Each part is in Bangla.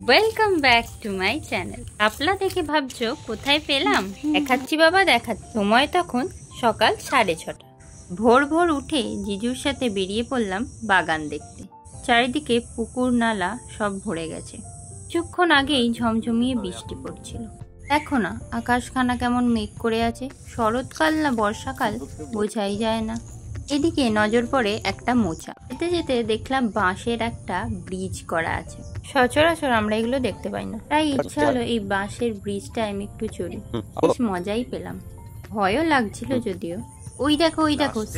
Welcome back to my channel. শাপলা দেখে ভাবছো কোথায় পেলাম? দেখাচ্ছি বাবা, দেখাচ্ছি। সময় তখন সকাল 6:30। ভোর ভোর উঠে জিজুর সাথে বেরিয়ে পড়লাম বাগান দেখতে। চারিদিকে পুকুর নালা সব ভরে গেছে। কিছুক্ষণ আগেই ঝমঝমিয়ে বৃষ্টি পড়ছিল। দেখো না আকাশখানা কেমন মেঘ করে আছে। শরৎকাল না বর্ষাকাল বোঝাই যায় না। এদিকে নজর পড়ে একটা মোচা। যেতে যেতে দেখলাম বাঁশের একটা ব্রিজ করা আছে। সচরাচর আমরা এগুলো দেখতে পাই না, তাই ইচ্ছা হলো এই বাঁশের ব্রিজটা আমি একটু চড়ি। বেশ মজাই পেলাম, ভয়ও লাগছিল যদিও। ওই দেখো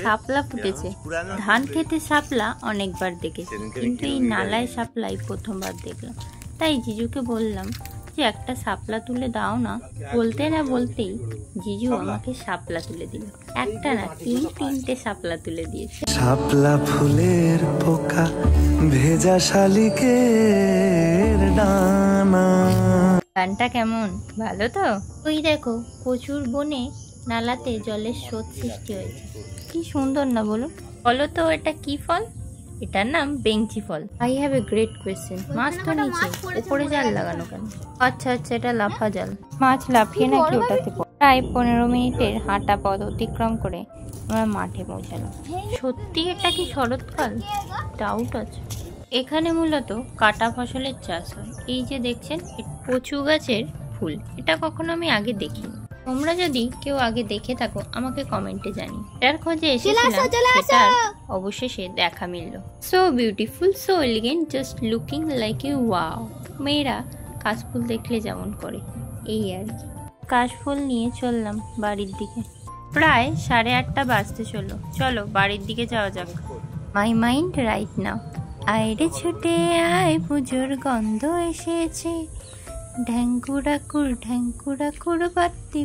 শাপলা ফুটেছে। ধান খেতে শাপলা অনেকবার দেখেছি, কিন্তু এই নালায় শাপলাই প্রথমবার দেখলাম। তাই জিজুকে বললাম যে একটা শাপলা তুলে দাও না। বলতে না বলতেই জিজু আমাকে শাপলা তুলে দিল। একটা না তিনটে শাপলা তুলে দিয়েছে। শাপলা ফুলের পোকা ভেজা শালিকের ডানা। গানটা কেমন, ভালো তো? ওই দেখো প্রচুর বনে নালাতে জলের স্রোত সৃষ্টি হয়েছে। কি সুন্দর না বলো? বলো তো এটা কি ফল? এটার নাম বেঞ্চি ফল। I have a great question. মাছ তো নিচে, উপরে জাল লাগানো কেন? আচ্ছা এটা লাফা জাল। মাছ লাফিয়ে নাকি ওটাতে পড়ে। প্রায় 15 মিনিটের হাঁটা পথ অতিক্রম করে আমরা মাঠে পৌঁছালাম। সত্যি এটা কি শরৎকাল? ডাউট আছে। এখানে মূলত কাটা ফসলের চাষ হয়। এই যে দেখছেন কচু গাছের ফুল, এটা কখনো আমি আগে দেখিনি। তোমরা যদি কেউ আগে দেখে থাকো আমাকে কমেন্টে জানি। এটার খোঁজে এসেছিলাম, সেটার অবশেষে দেখা মিলল। So beautiful, so elegant, just looking like a wow. মেয়েরা কাশফুল দেখলে যেমন করে, এই আর কি। কাশফুল নিয়ে চললাম বাড়ির দিকে। প্রায় 8:30 বাজতে চলো বাড়ির দিকে যাওয়া যাক। My mind right now. আইরে ছুটে আয়, পুজোর গন্ধ এসেছে। ঢ্যাঙ্কুড়াকুর বাতি